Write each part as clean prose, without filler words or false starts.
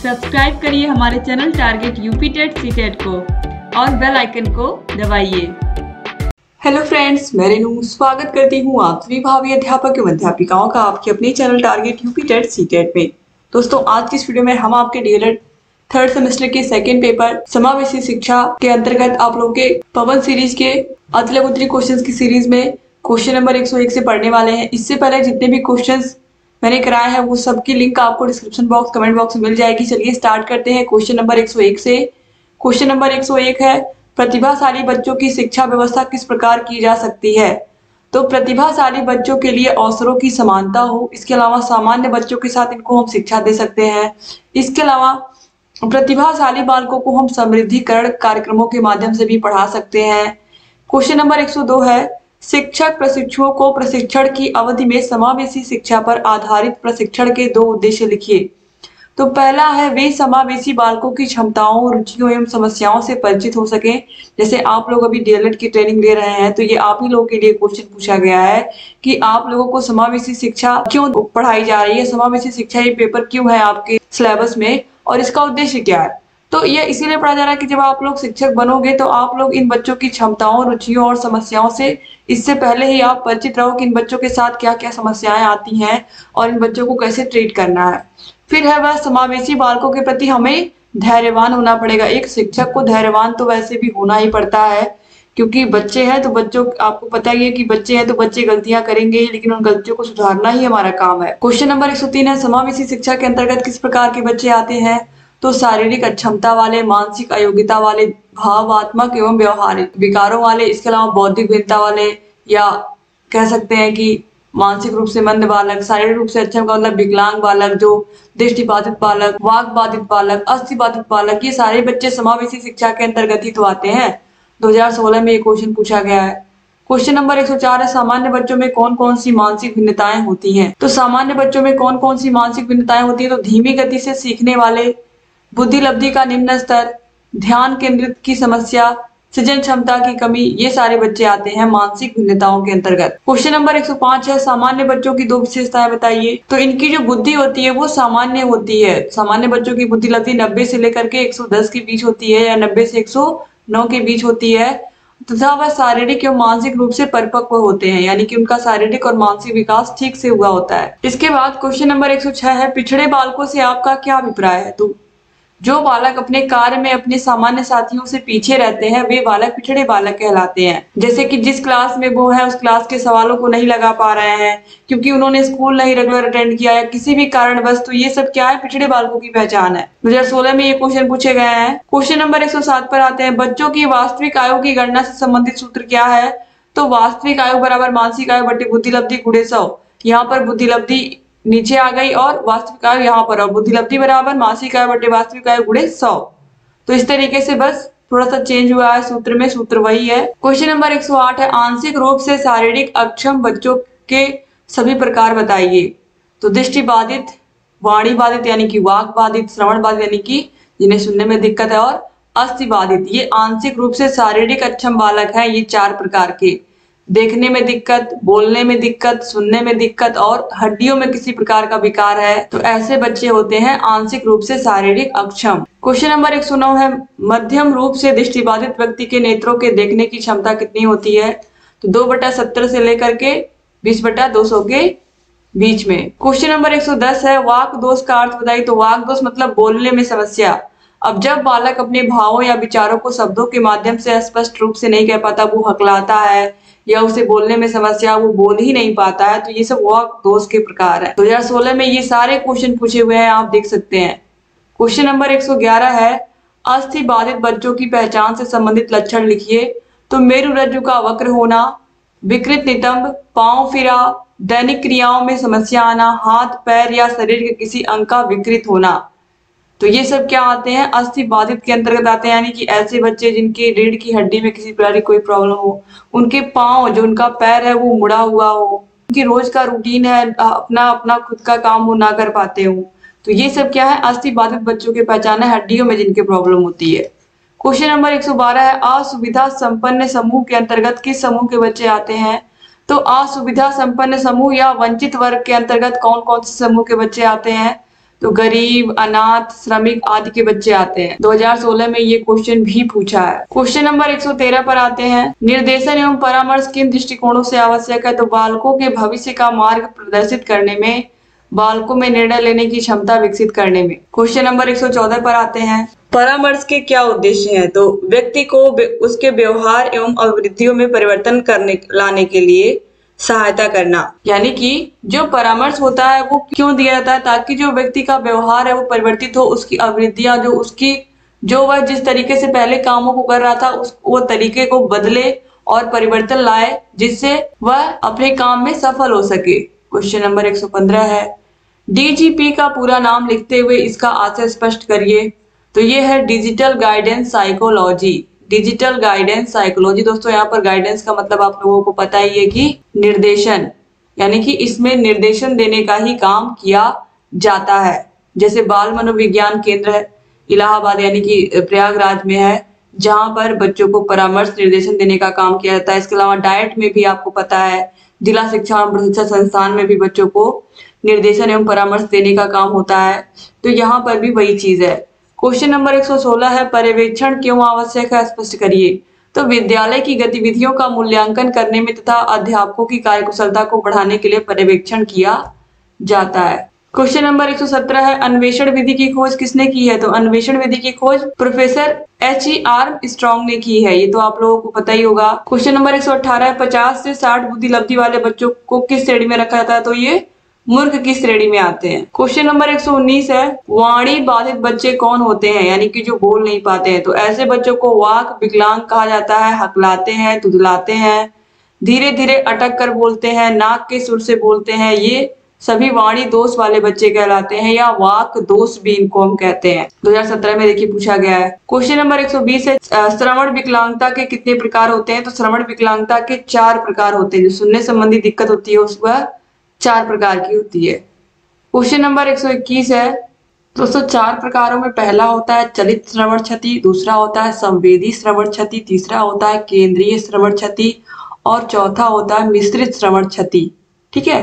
Subscribe करिए हमारे channel target UP TET CTET को और बेल आइकन को दबाइए। हेलो फ्रेंड्स, मैं रेनू स्वागत करती हूँ आप सभी भावी अध्यापक एवं अध्यापिकाओं का आपके अपने channel target UP TET CTET में। दोस्तों, आज की इस वीडियो में हम आपके डीएलएड थर्ड सेमेस्टर के सेकंड पेपर समावेशी शिक्षा के अंतर्गत आप लोगों के पवन सीरीज के अदले बदले क्वेश्चंस की सीरीज में क्वेश्चन नंबर 101 से पढ़ने वाले हैं। इससे पहले जितने भी क्वेश्चंस मैंने कराए हैं वो सबकी लिंक आपको डिस्क्रिप्शन बॉक्स कमेंट बॉक्स में मिल जाएगी। चलिए स्टार्ट करते हैं क्वेश्चन नंबर 101 से। क्वेश्चन नंबर 101 है, प्रतिभाशाली बच्चों की शिक्षा व्यवस्था किस प्रकार की जा सकती है। तो प्रतिभाशाली बच्चों के लिए अवसरों की समानता हो, इसके अलावा सामान्य बच्चों के साथ इनको हम शिक्षा दे सकते हैं। इसके अलावा प्रतिभाशाली बालकों को हम समृद्धिकरण कार्यक्रमों के माध्यम से भी पढ़ा सकते हैं। क्वेश्चन नंबर 102 है, शिक्षक प्रशिक्षुओं को प्रशिक्षण की अवधि में समावेशी शिक्षा पर आधारित प्रशिक्षण के 2 उद्देश्य लिखिए। तो पहला है, वे समावेशी बालकों की क्षमताओं, रुचियों एवं समस्याओं से परिचित हो सके। जैसे आप लोग अभी डीएलएड की ट्रेनिंग ले रहे हैं तो ये आप ही लोगों के लिए क्वेश्चन पूछा गया है कि आप लोगों को समावेशी शिक्षा क्यों पढ़ाई जा रही है, समावेशी शिक्षा ये पेपर क्यों है आपके सिलेबस में और इसका उद्देश्य क्या है। तो ये इसीलिए पढ़ा जा रहा है कि जब आप लोग शिक्षक बनोगे तो आप लोग इन बच्चों की क्षमताओं, रुचियों और समस्याओं से इससे पहले ही आप परिचित रहो कि इन बच्चों के साथ क्या क्या समस्याएं आती हैं और इन बच्चों को कैसे ट्रीट करना है। फिर है वह समावेशी बालकों के प्रति हमें धैर्यवान होना पड़ेगा। एक शिक्षक को धैर्यवान तो वैसे भी होना ही पड़ता है, क्योंकि बच्चे हैं तो बच्चों, आपको पता ही है कि बच्चे हैं तो बच्चे गलतियां करेंगे ही, लेकिन उन गलतियों को सुधारना ही हमारा काम है। क्वेश्चन नंबर 103 है, समावेशी शिक्षा के अंतर्गत किस प्रकार के बच्चे आते हैं। तो शारीरिक अक्षमता वाले, मानसिक अयोग्यता वाले, भावात्मक एवं व्यवहारिक विकारों वाले, इसके अलावा बौद्धिक भिन्नता वाले, या कह सकते हैं कि मानसिक रूप से मंद बालक, शारीरिक रूप से अच्छा का मतलब विकलांग बालक, जो दृष्टिबाधित बालक, वाक बाधित बालक, अस्थि बाधित बालक, ये सारे बच्चे समावेशी शिक्षा के अंतर्गत ही तो आते हैं। 2016 में ये क्वेश्चन पूछा गया है। क्वेश्चन नंबर 104 है, सामान्य बच्चों में कौन कौन सी मानसिक भिन्नताएं होती हैं। तो सामान्य बच्चों में कौन कौन सी मानसिक भिन्नताएं होती है। तो धीमी गति से सीखने वाले, बुद्धि लब्धि का निम्न स्तर, ध्यान केंद्रित की समस्या, सृजन क्षमता की कमी, ये सारे बच्चे आते हैं मानसिक भिन्नताओं के अंतर्गत। क्वेश्चन नंबर 105 है, सामान्य बच्चों की 2 विशेषताएं बताइए। तो इनकी जो बुद्धि होती है वो सामान्य होती है। सामान्य बच्चों की बुद्धि लब्धि 90 से लेकर के 110 के बीच होती है या 90 से 109 के बीच होती है, तथा वह शारीरिक एवं मानसिक रूप से परिपक्व होते हैं, यानी कि उनका शारीरिक और मानसिक विकास ठीक से हुआ होता है। इसके बाद क्वेश्चन नंबर 106 है, पिछड़े बालकों से आपका क्या अभिप्राय है। तो जो बालक अपने कार्य में अपने सामान्य साथियों से पीछे रहते हैं वे बालक पिछड़े बालक कहलाते हैं। जैसे कि जिस क्लास में वो है उस क्लास के सवालों को नहीं लगा पा रहे हैं क्योंकि उन्होंने स्कूल नहीं रेगुलर अटेंड किया है किसी भी कारणवश, तो ये सब क्या है, पिछड़े बालकों की पहचान है। 2016 में ये क्वेश्चन पूछे गए हैं। क्वेश्चन नंबर 107 पर आते हैं, बच्चों की वास्तविक आयु की गणना से संबंधित सूत्र क्या है। तो वास्तविक आयु बराबर मानसिक आयु बटे बुद्धि लब्धि गुणे 100। यहाँ पर बुद्धि लब्धि नीचे आ गई और वास्तविक आयु यहाँ पर, और बुद्धि लब्धि बराबर मासिक आयु बटे वास्तविक आयु गुणे 100। तो इस तरीके से बस थोड़ा सा चेंज हुआ है सूत्र में, सूत्र वही है। क्वेश्चन नंबर 108 है, आंशिक रूप से शारीरिक अक्षम बच्चों के सभी प्रकार बताइए। तो दृष्टि बाधित, वाणी बाधित यानी कि वाक बाधित, श्रवण बाधित यानी कि जिन्हें सुनने में दिक्कत है, और अस्थि बाधित, ये आंशिक रूप से शारीरिक अक्षम बालक है। ये 4 प्रकार के, देखने में दिक्कत, बोलने में दिक्कत, सुनने में दिक्कत और हड्डियों में किसी प्रकार का विकार है, तो ऐसे बच्चे होते हैं आंशिक रूप से शारीरिक अक्षम। क्वेश्चन नंबर 109 है, मध्यम रूप से दृष्टिबाधित व्यक्ति के नेत्रों के देखने की क्षमता कितनी होती है। तो 2/70 से लेकर के 20/200 के बीच में। क्वेश्चन नंबर 110 है, वाक दोष का अर्थ बताइए। तो वाक दोष मतलब बोलने में समस्या। अब जब बालक अपने भावों या विचारों को शब्दों के माध्यम से स्पष्ट रूप से नहीं कह पाता, वो हकलाता है या उसे बोलने में समस्या, वो बोल ही नहीं पाता है, तो ये सब वाक दोष के प्रकार है। 2016 में ये सारे क्वेश्चन पूछे हुए हैं, आप देख सकते हैं। क्वेश्चन नंबर 111 है, अस्थि बाधित बच्चों की पहचान से संबंधित लक्षण लिखिए। तो मेरुरज्जु का वक्र होना, विकृत नितंब, पांव फिरा, दैनिक क्रियाओं में समस्या आना, हाथ पैर या शरीर के किसी अंग का विकृत होना, तो ये सब क्या आते हैं, अस्थि बाधित के अंतर्गत आते हैं। यानी कि ऐसे बच्चे जिनकी रीढ़ की हड्डी में किसी प्रकार की कोई प्रॉब्लम हो, उनके पांव, जो उनका पैर है वो मुड़ा हुआ हो, उनकी रोज का रूटीन है अपना अपना खुद का काम वो ना कर पाते हो, तो ये सब क्या है, अस्थि बाधित बच्चों की पहचान है, हड्डियों में जिनकी प्रॉब्लम होती है। क्वेश्चन नंबर 112 है, असुविधा संपन्न समूह के अंतर्गत किस समूह के बच्चे आते हैं। तो असुविधा संपन्न समूह या वंचित वर्ग के अंतर्गत कौन कौन से समूह के बच्चे आते हैं। तो गरीब, अनाथ, श्रमिक आदि के बच्चे आते हैं। 2016 में ये क्वेश्चन भी पूछा है। क्वेश्चन नंबर 113 पर आते हैं, निर्देशन एवं परामर्श किन दृष्टिकोणों से आवश्यक है? तो बालकों के भविष्य का मार्ग प्रदर्शित करने में, बालकों में निर्णय लेने की क्षमता विकसित करने में। क्वेश्चन नंबर 114 पर आते हैं, परामर्श के क्या उद्देश्य हैं? तो व्यक्ति को उसके व्यवहार एवं अवृत्तियों में परिवर्तन लाने के लिए सहायता करना। यानी कि जो परामर्श होता है वो क्यों दिया जाता है? ताकि जो व्यक्ति का व्यवहार है वो परिवर्तित हो, उसकी अवृत्तियां जो वह जिस तरीके से पहले कामों को कर रहा था वो तरीके को बदले और परिवर्तन लाए, जिससे वह अपने काम में सफल हो सके। क्वेश्चन नंबर 115 है, डीजीपी का पूरा नाम लिखते हुए इसका आशय स्पष्ट करिए। तो ये है digital guidance psychology. Digital guidance psychology. दोस्तों यहाँ पर गाइडेंस का मतलब आप लोगों को पता ही है कि निर्देशन, यानी कि इसमें निर्देशन देने का ही काम किया जाता है। जैसे बाल मनोविज्ञान केंद्र है इलाहाबाद यानी कि प्रयागराज में है, जहां पर बच्चों को परामर्श निर्देशन देने का काम किया जाता है। इसके अलावा डाइट में भी आपको पता है, जिला शिक्षा एवं प्रशिक्षण संस्थान में भी बच्चों को निर्देशन एवं परामर्श देने का काम होता है। तो यहाँ पर भी वही चीज है। क्वेश्चन नंबर 116 है, पर्यवेक्षण क्यों आवश्यक है? स्पष्ट करिए। तो विद्यालय की गतिविधियों का मूल्यांकन करने में तथा अध्यापकों की कार्यकुशलता को बढ़ाने के लिए पर्यवेक्षण किया जाता है। क्वेश्चन नंबर 117 है, अन्वेषण विधि की खोज किसने की है? तो अन्वेषण विधि की खोज प्रोफेसर H.E. आर्मस्ट्रांग ने की है। ये तो आप लोगों को पता ही होगा। क्वेश्चन नंबर 118 है, 50 से 60 बुद्धि लब्धि वाले बच्चों को किस श्रेणी में रखा जाता है? तो ये मूर्ख की श्रेणी में आते हैं। क्वेश्चन नंबर 119 है, वाणी बाधित बच्चे कौन होते हैं? यानी कि जो बोल नहीं पाते हैं। तो ऐसे बच्चों को वाक विकलांग कहा जाता है। हकलाते हैं, तुतलाते हैं, धीरे धीरे अटक कर बोलते हैं, नाक के सुर से बोलते हैं, ये सभी वाणी दोष वाले बच्चे कहलाते हैं, या वाक दोष भी इनको हम कहते हैं। 2017 में देखिए पूछा गया है। क्वेश्चन नंबर 120 है, श्रवण विकलांगता के कितने प्रकार होते हैं? तो श्रवण विकलांगता के 4 प्रकार होते हैं। जो सुनने संबंधी दिक्कत होती है उसका 4 प्रकार की होती है। क्वेश्चन नंबर 121 है, दोस्तों 4 प्रकारों में पहला होता है चलित श्रवण क्षति, दूसरा होता है संवेदी श्रवण क्षति, तीसरा होता है केंद्रीय श्रवण क्षति और चौथा होता है मिश्रित श्रवण क्षति। ठीक है।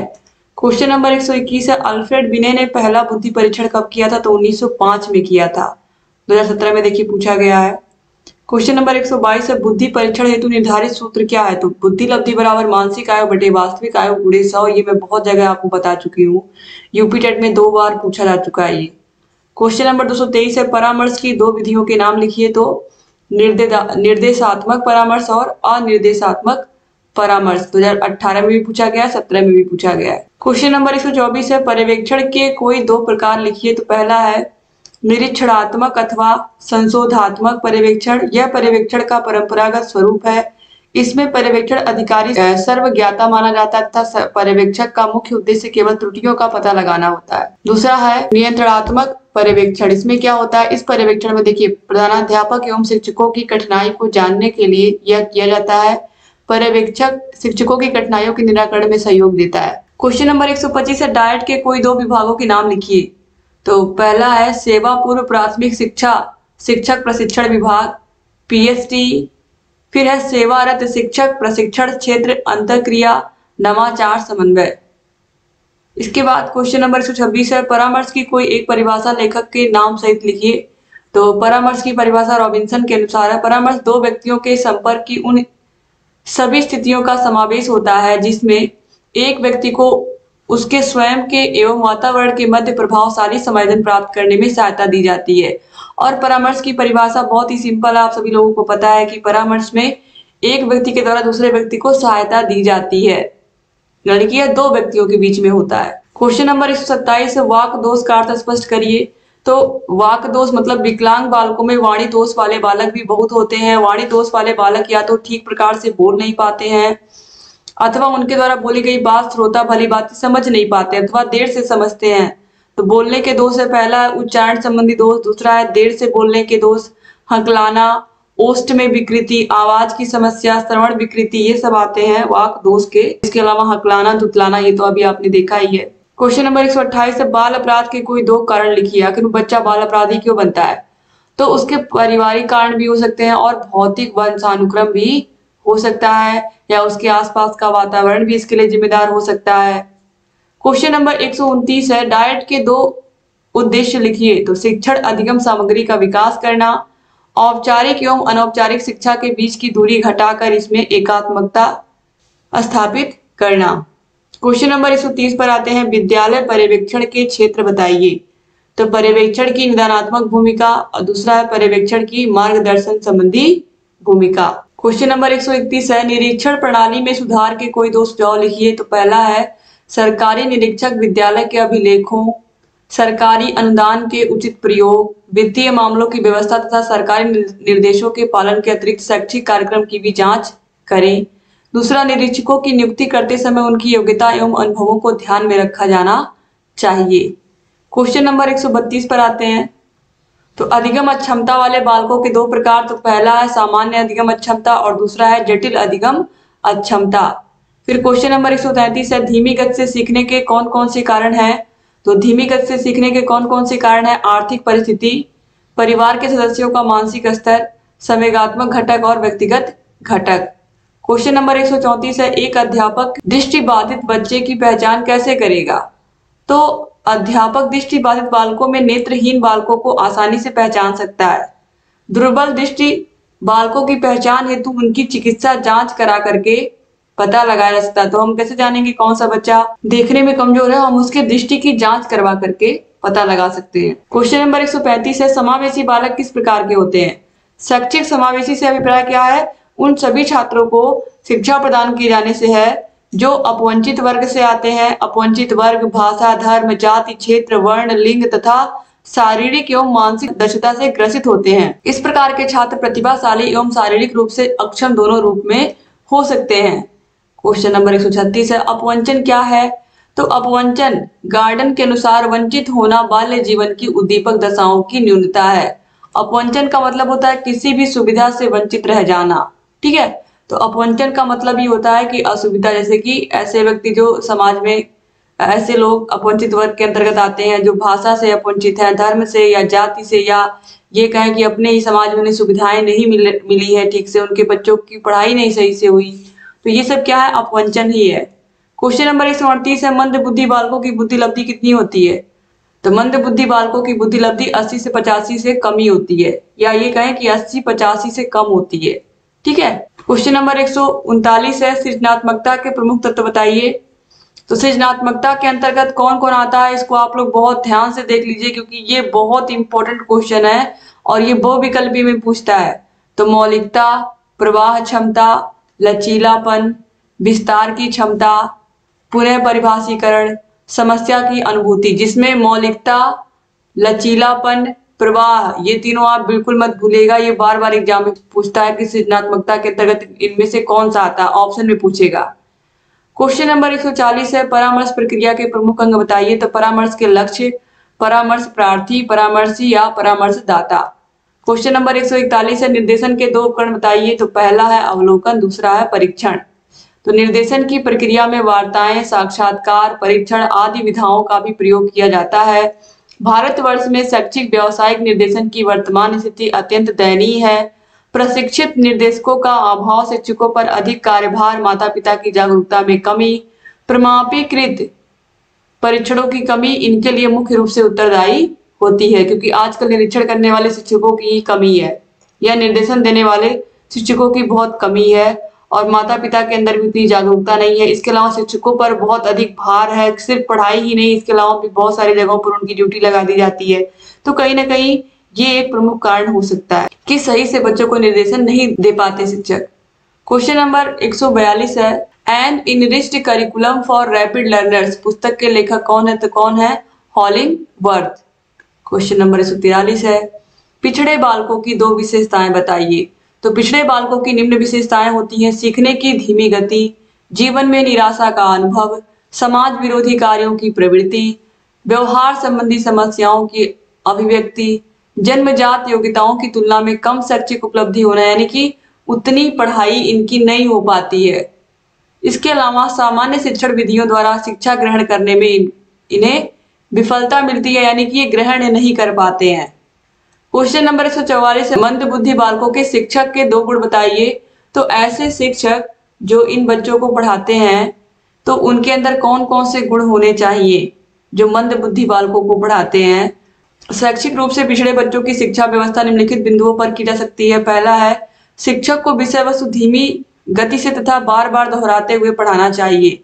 क्वेश्चन नंबर 121 है, अल्फ्रेड बिने ने पहला बुद्धि परीक्षण कब किया था? तो 1905 में किया था। 2017 में देखिए पूछा गया है। क्वेश्चन नंबर 122 है, बुद्धि परीक्षण हेतु निर्धारित सूत्र क्या है? तो बुद्धि लब्धि बराबर मानसिक आयु बटे वास्तविक आयु गुणे 100। ये मैं बहुत जगह आपको बता चुकी हूँ, यूपी टेट में 2 बार पूछा जा चुका है ये। क्वेश्चन नंबर 223 है, परामर्श की 2 विधियों के नाम लिखिए। तो निर्देशात्मक परामर्श और अनिर्देशात्मक परामर्श। 2018 में भी पूछा गया, 17 में भी पूछा गया है। क्वेश्चन नंबर 124 है, पर्यवेक्षण के कोई 2 प्रकार लिखिए। तो पहला है निरीक्षणात्मक अथवा संशोधात्मक पर्यवेक्षण। यह पर्यवेक्षण का परंपरागत स्वरूप है। इसमें पर्यवेक्षण अधिकारी सर्वज्ञाता माना जाता है तथा पर्यवेक्षक का मुख्य उद्देश्य केवल त्रुटियों का पता लगाना होता है। दूसरा है नियंत्रणात्मक पर्यवेक्षण। इसमें क्या होता है? इस पर्यवेक्षण में देखिए प्रधानाध्यापक एवं शिक्षकों की कठिनाई को जानने के लिए यह किया जाता है। पर्यवेक्षक शिक्षकों की कठिनाइयों के निराकरण में सहयोग देता है। क्वेश्चन नंबर 125 है, डाइट के कोई 2 विभागों के नाम लिखिए। तो पहला है सेवा पूर्व प्राथमिक शिक्षा शिक्षक प्रशिक्षण विभाग PST, फिर है सेवारत शिक्षक प्रशिक्षण क्षेत्र अंतःक्रिया नवाचार समन्वय। इसके बाद क्वेश्चन नंबर 126 है, परामर्श की कोई एक परिभाषा लेखक के नाम सहित लिखिए। तो परामर्श की परिभाषा रॉबिन्सन के अनुसार है, परामर्श 2 व्यक्तियों के संपर्क की उन सभी स्थितियों का समावेश होता है जिसमें एक व्यक्ति को उसके स्वयं के एवं वातावरण के मध्य प्रभावशाली समायोजन प्राप्त करने में सहायता दी जाती है। और परामर्श की परिभाषा बहुत ही सिंपल है, आप सभी लोगों को पता है कि परामर्श में एक व्यक्ति के द्वारा दूसरे व्यक्ति को सहायता दी जाती है, यानी कि यह 2 व्यक्तियों के बीच में होता है। क्वेश्चन नंबर 127, वाक दोष का अर्थ स्पष्ट करिए। तो वाक दोष मतलब विकलांग बालकों में वाणी दोष वाले बालक भी बहुत होते हैं। वाणी दोष वाले बालक या तो ठीक प्रकार से बोल नहीं पाते हैं अथवा उनके द्वारा बोली गई बात श्रोता भली बात समझ नहीं पाते अथवा देर से समझते हैं। तो बोलने के दोष है, पहला है उच्चारण संबंधी दोष, दूसरा है देर से बोलने के दोष, हकलाना, ओष्ठ में विकृति, आवाज की समस्या, श्रवण विकृति, ये सब आते हैं वाक दोष के। इसके अलावा हकलाना, तुतलाना, ये तो अभी आपने देखा ही है। क्वेश्चन नंबर 128 है, बाल अपराध के कोई 2 कारण लिखिए। आखिर बच्चा बाल अपराधी क्यों बनता है? तो उसके पारिवारिक कारण भी हो सकते हैं और भौतिक वंशानुक्रम भी हो सकता है, या उसके आसपास का वातावरण भी इसके लिए जिम्मेदार हो सकता है। क्वेश्चन नंबर 129 है, डाइट के 2 उद्देश्य लिखिए। तो शिक्षण अधिगम सामग्री का विकास करना, औपचारिक एवं अनौपचारिक शिक्षा के बीच की दूरी घटाकर इसमें एकात्मकता स्थापित करना। क्वेश्चन नंबर 130 पर आते हैं, विद्यालय पर्यवेक्षण के क्षेत्र बताइए। तो पर्यवेक्षण की निदानात्मक भूमिका और दूसरा है पर्यवेक्षण की मार्गदर्शन संबंधी भूमिका। क्वेश्चन नंबर 131 है, निरीक्षण प्रणाली में सुधार के कोई दो सुझाव लिखिए। तो पहला है, सरकारी निरीक्षक विद्यालय के अभिलेखों, सरकारी अनुदान के उचित प्रयोग, वित्तीय मामलों की व्यवस्था तथा सरकारी निर्देशों के पालन के अतिरिक्त शैक्षिक कार्यक्रम की भी जांच करें। दूसरा, निरीक्षकों की नियुक्ति करते समय उनकी योग्यता एवं अनुभवों को ध्यान में रखा जाना चाहिए। क्वेश्चन नंबर 132 पर आते हैं, तो अधिगम अक्षमता वाले बालकों के दो प्रकार। तो पहला है सामान्य अधिगम अक्षमता और दूसरा है जटिल अधिगम अक्षमता। फिर क्वेश्चन नंबर 133 है, धीमी गति से सीखने के कौन कौन से कारण हैं। तो धीमी गति से सीखने के कौन कौन से कारण हैं, आर्थिक परिस्थिति, परिवार के सदस्यों का मानसिक स्तर, संवेगात्मक घटक और व्यक्तिगत घटक। क्वेश्चन नंबर 134 है, एक अध्यापक दृष्टिबाधित बच्चे की पहचान कैसे करेगा। तो अध्यापक दृष्टिबाधित बालकों में नेत्रहीन बालकों को आसानी से पहचान सकता है। दुर्बल दृष्टि बालकों की पहचान हेतु उनकी चिकित्सा जांच करा करके पता लगाया जा सकता है। तो हम कैसे जानेंगे कौन सा बच्चा देखने में कमजोर है, हम उसके दृष्टि की जांच करवा करके पता लगा सकते हैं। क्वेश्चन नंबर 135 है, समावेशी बालक किस प्रकार के होते हैं। शैक्षिक समावेशी से अभिप्राय क्या है, उन सभी छात्रों को शिक्षा प्रदान किए जाने से है जो अपवंचित वर्ग से आते हैं। अपवंचित वर्ग भाषा, धर्म, जाति, क्षेत्र, वर्ण, लिंग तथा शारीरिक एवं मानसिक दक्षता से ग्रसित होते हैं। इस प्रकार के छात्र प्रतिभाशाली एवं शारीरिक रूप से अक्षम दोनों रूप में हो सकते हैं। क्वेश्चन नंबर 136 है, अपवंचन क्या है। तो अपवंचन गार्डन के अनुसार वंचित होना बाल्य जीवन की उद्दीपक दशाओं की न्यूनता है। अपवंचन का मतलब होता है किसी भी सुविधा से वंचित रह जाना, ठीक है। तो अपवंचन का मतलब ये होता है कि असुविधा, जैसे कि ऐसे व्यक्ति जो समाज में, ऐसे लोग अपवंचित वर्ग के अंतर्गत आते हैं जो भाषा से अपवंचित है, धर्म से या जाति से, या ये कहें कि अपने ही समाज में उन्हें सुविधाएं नहीं मिली है ठीक से, उनके बच्चों की पढ़ाई नहीं सही से हुई, तो ये सब क्या है, अपवंचन ही है। क्वेश्चन नंबर 138 है, मंद बुद्धि बालकों की बुद्धि लब्धि कितनी होती है। तो मंद बुद्धि बालकों की बुद्धि लब्धि 80 से 85 से कम ही होती है, या ये कहें कि 80-85 से कम होती है, ठीक है। क्वेश्चन नंबर 139 है, सृजनात्मकता के प्रमुख तत्व बताइए। तो सृजनात्मकता के अंतर्गत कौन कौन आता है, इसको आप लोग बहुत ध्यान से देख लीजिए क्योंकि ये बहुत इंपॉर्टेंट क्वेश्चन है और ये बहुविकल्पी में पूछता है। तो मौलिकता, प्रवाह क्षमता, लचीलापन, विस्तार की क्षमता, पुनः परिभाषीकरण, समस्या की अनुभूति, जिसमें मौलिकता, लचीलापन, प्रवाह, ये तीनों आप बिल्कुल मत भूलिएगा। ये बार बार एग्जाम में पूछता है कि सृजनात्मकता के अंतर्गत इनमें से कौन सा आता है, ऑप्शन में पूछेगा। क्वेश्चन नंबर 140 है, परामर्श प्रक्रिया के प्रमुख अंग बताइए। तो परामर्श के लक्ष्य, परामर्श प्रार्थी, परामर्शी या परामर्शदाता। क्वेश्चन नंबर 141 है, निर्देशन के दो उपकरण बताइए। तो पहला है अवलोकन, दूसरा है परीक्षण। तो निर्देशन की प्रक्रिया में वार्ताएं, साक्षात्कार, परीक्षण आदि विधाओं का भी प्रयोग किया जाता है। भारतवर्ष में शैक्षिक व्यावसायिक निर्देशन की वर्तमान स्थिति अत्यंत दयनीय है। प्रशिक्षित निर्देशकों का अभाव, शिक्षकों पर अधिक कार्यभार, माता पिता की जागरूकता में कमी, प्रमाणीकृत परीक्षणों की कमी इनके लिए मुख्य रूप से उत्तरदायी होती है, क्योंकि आजकल निरीक्षण करने वाले शिक्षकों की कमी है या निर्देशन देने वाले शिक्षकों की बहुत कमी है और माता पिता के अंदर भी उतनी जागरूकता नहीं है। इसके अलावा शिक्षकों पर बहुत अधिक भार है, सिर्फ पढ़ाई ही नहीं, इसके अलावा भी बहुत सारी जगहों पर उनकी ड्यूटी लगा दी जाती है। तो कहीं ना कहीं ये एक प्रमुख कारण हो सकता है कि सही से बच्चों को निर्देशन नहीं दे पाते शिक्षक। क्वेश्चन नंबर 142 है, an enriched curriculum for rapid learners पुस्तक के लेखक कौन है। तो कौन है, हॉलिंगवर्थ। क्वेश्चन नंबर 143 है, पिछड़े बालकों की दो विशेषताएं बताइए। तो पिछड़े बालकों की निम्न विशेषताएं होती हैं, सीखने की धीमी गति, जीवन में निराशा का अनुभव, समाज विरोधी कार्यों की प्रवृत्ति, व्यवहार संबंधी समस्याओं की अभिव्यक्ति, जन्मजात योग्यताओं की तुलना में कम शैक्षिक उपलब्धि होना, यानी कि उतनी पढ़ाई इनकी नहीं हो पाती है। इसके अलावा सामान्य शिक्षण विधियों द्वारा शिक्षा ग्रहण करने में इन्हें विफलता मिलती है, यानी कि ये ग्रहण नहीं कर पाते हैं। क्वेश्चन नंबर 144 है, मंद बुद्धि बालकों के शिक्षक के दो गुण बताइए। तो ऐसे शिक्षक जो इन बच्चों को पढ़ाते हैं तो उनके अंदर कौन कौन से गुण होने चाहिए जो मंद बुद्धि बालकों को पढ़ाते हैं। शैक्षिक रूप से पिछड़े बच्चों की शिक्षा व्यवस्था निम्नलिखित बिंदुओं पर की जा सकती है। पहला है, शिक्षक को विषय वस्तु धीमी गति से तथा बार बार दोहराते हुए पढ़ाना चाहिए।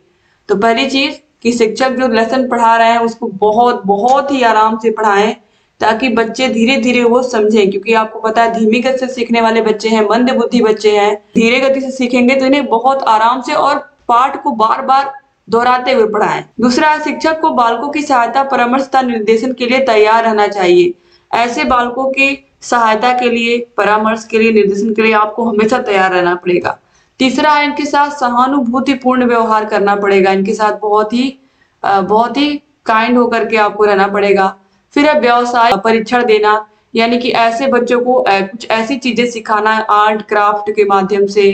तो पहली चीज कि शिक्षक जो लेसन पढ़ा रहे हैं उसको बहुत बहुत ही आराम से पढ़ाएं, ताकि बच्चे धीरे धीरे वो समझें, क्योंकि आपको पता है धीमी गति से सीखने वाले बच्चे हैं, मंद बुद्धि बच्चे हैं। धीरे गति से सीखेंगे तो इन्हें बहुत आराम से और पाठ को बार बार दोहराते हुए पढ़ाएं। दूसरा है, शिक्षक को बालकों की सहायता, परामर्श तथा निर्देशन के लिए तैयार रहना चाहिए। ऐसे बालकों की सहायता के लिए, परामर्श के लिए, निर्देशन के लिए आपको हमेशा तैयार रहना पड़ेगा। तीसरा है, इनके साथ सहानुभूतिपूर्ण व्यवहार करना पड़ेगा। इनके साथ बहुत ही काइंड होकर के आपको रहना पड़ेगा। फिर है व्यवसाय परीक्षण देना, यानी कि ऐसे बच्चों को कुछ ऐसी चीजें सिखाना आर्ट क्राफ्ट के माध्यम से,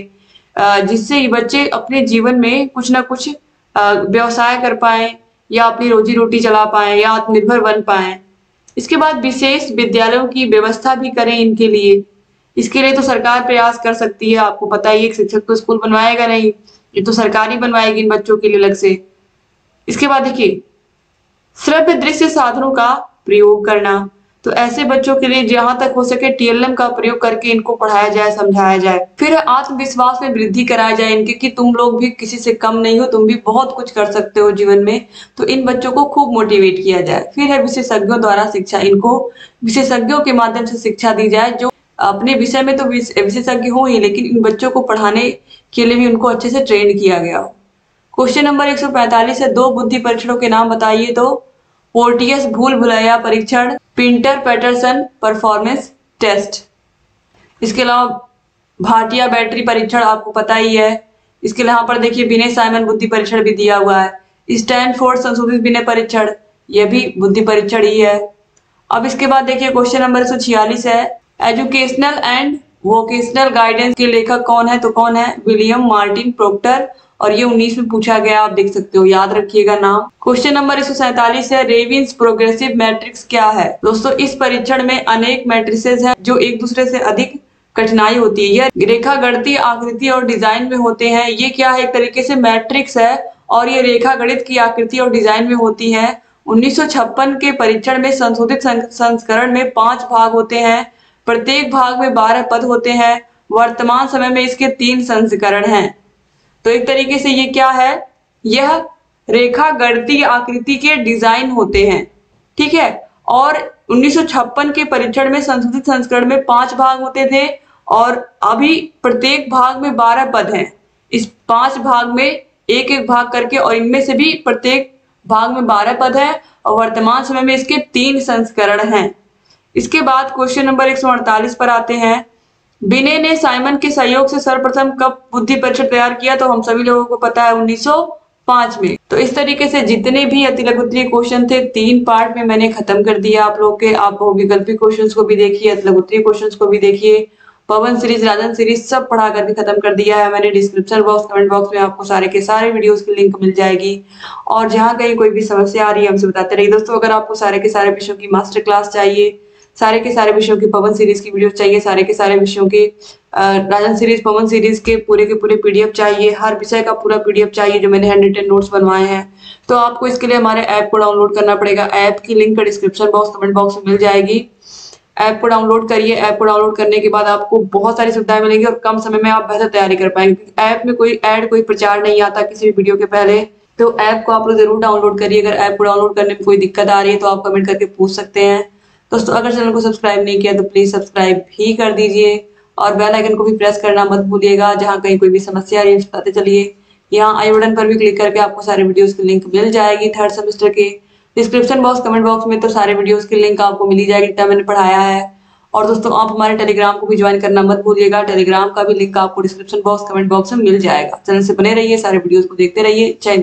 जिससे ये बच्चे अपने जीवन में कुछ ना कुछ व्यवसाय कर पाए या अपनी रोजी रोटी चला पाए या आत्मनिर्भर बन पाए। इसके बाद विशेष विद्यालयों की व्यवस्था भी करें इनके लिए। इसके लिए तो सरकार प्रयास कर सकती है, आपको पता ही है, शिक्षक तो स्कूल बनवाएगा नहीं, ये तो सरकार ही बनवाएगी इन बच्चों के लिए अलग से। इसके बाद देखिए, श्रव्य दृश्य साधनों का प्रयोग करना, तो ऐसे बच्चों के लिए जहां तक हो सके TLM का प्रयोग करके इनको पढ़ाया जाए, समझाया जाए। फिर आत्मविश्वास में वृद्धि कराया जाए इनके, कि तुम लोग भी किसी से कम नहीं हो, तुम भी बहुत कुछ कर सकते हो जीवन में। तो इन बच्चों को खूब मोटिवेट किया जाए। फिर है विशेषज्ञों द्वारा शिक्षा, इनको विशेषज्ञों के माध्यम से शिक्षा दी जाए, जो अपने विषय में तो विशेषज्ञ हो ही, लेकिन इन बच्चों को पढ़ाने के लिए भी उनको अच्छे से ट्रेन किया गया हो। क्वेश्चन नंबर 145 है, 2 बुद्धि परीक्षणों के नाम बताइए। तो पोर्टियस भूल भुलैया परीक्षण, पिंटर पैटरसन परफॉर्मेंस टेस्ट। इसके अलावा भाटिया बैटरी परीक्षण आपको पता ही है। इसके यहाँ पर देखिए विनय साइमन बुद्धि परीक्षण भी दिया हुआ है। स्टैनफोर्ड संशोधित विनय परीक्षण, यह भी बुद्धि परीक्षण ही है। अब इसके बाद देखिए क्वेश्चन नंबर 146 है, एजुकेशनल एंड वोकेशनल गाइडेंस के लेखक कौन है। तो कौन है, विलियम मार्टिन प्रोक्टर, और ये 19 में पूछा गया, आप देख सकते हो, याद रखिएगा नाम। क्वेश्चन नंबर 147 है, रेविन्स प्रोग्रेसिव मैट्रिक्स क्या है। दोस्तों इस परीक्षण में अनेक मैट्रिसेस हैं जो एक दूसरे से अधिक कठिनाई होती है। यह रेखा गणितीय आकृति और डिजाइन में होते हैं। ये क्या है, एक तरीके से मैट्रिक्स है, और ये रेखा गणित की आकृति और डिजाइन में होती है। 1956 के परीक्षण में संशोधित संस्करण में 5 भाग होते हैं, प्रत्येक भाग में 12 पद होते हैं। वर्तमान समय में इसके 3 संस्करण हैं। तो एक तरीके से ये क्या है, यह रेखा गणितीय आकृति के डिजाइन होते हैं, ठीक है। और 1956 के परीक्षण में संशोधित संस्करण में 5 भाग होते थे, और अभी प्रत्येक भाग में 12 पद हैं। इस 5 भाग में एक एक भाग करके, और इनमें से भी प्रत्येक भाग में 12 पद है, और वर्तमान समय में इसके 3 संस्करण हैं। इसके बाद क्वेश्चन नंबर 148 पर आते हैं, बिने ने साइमन के सहयोग से सर्वप्रथम कब बुद्धि परीक्षण तैयार किया। तो हम सभी लोगों को पता है 1905 में। तो इस तरीके से जितने भी अति लघु उत्तरीय क्वेश्चन थे 3 पार्ट में मैंने खत्म कर दिया आप लोग के। आप वैकल्पिक क्वेश्चंस को भी देखिए, अति लघु उत्तरीय क्वेश्चंस को भी देखिए, पवन सीरीज, राजन सीरीज सब पढ़ा करके खत्म कर दिया है मैंने। डिस्क्रिप्शन बॉक्स, कमेंट बॉक्स में आपको सारे के सारे वीडियोस की लिंक मिल जाएगी, और जहाँ कहीं कोई भी समस्या आ रही है हमसे बताते रहिए। दोस्तों अगर आपको सारे के सारे विषयों की मास्टर क्लास चाहिए, सारे के सारे विषयों की पवन सीरीज की वीडियो चाहिए, सारे के सारे विषयों के राजन सीरीज, पवन सीरीज के पूरे PDF चाहिए, हर विषय का पूरा PDF चाहिए जो मैंने हैंड रिटन नोट्स बनवाए हैं, तो आपको इसके लिए हमारे ऐप को डाउनलोड करना पड़ेगा। ऐप की link description box, comment box में मिल जाएगी। ऐप को डाउनलोड करिए। ऐप को डाउनलोड करने के बाद आपको बहुत सारी सुविधाएं मिलेंगी, और कम समय में आप बेहतर तैयारी कर पाएंगे। ऐप में कोई प्रचार नहीं आता किसी भी वीडियो के पहले, तो ऐप को आप लोग जरूर डाउनलोड करिए। अगर ऐप को डाउनलोड करने में कोई दिक्कत आ रही है तो आप कमेंट करके पूछ सकते हैं। दोस्तों अगर चैनल को सब्सक्राइब नहीं किया तो प्लीज सब्सक्राइब भी कर दीजिए, और बेल आइकन को भी प्रेस करना मत भूलिएगा। जहां कहीं कोई भी समस्या आ रही है बताते चलिए। यहाँ आई बटन पर भी क्लिक करके आपको सारे वीडियोस की लिंक मिल जाएगी। 3rd सेमेस्टर के डिस्क्रिप्शन बॉक्स, कमेंट बॉक्स में तो सारे वीडियोस की लिंक आपको मिल जाएगी जितना मैंने पढ़ाया है। और दोस्तों आप हमारे टेलीग्राम को भी ज्वाइन करना मत भूलिएगा। टेलीग्राम का भी लिंक आपको डिस्क्रिप्शन बॉक्स, कमेंट बॉक्स में मिल जाएगा। चैनल से बने रहिए, सारे वीडियोस को देखते रहिए। जय हिंद।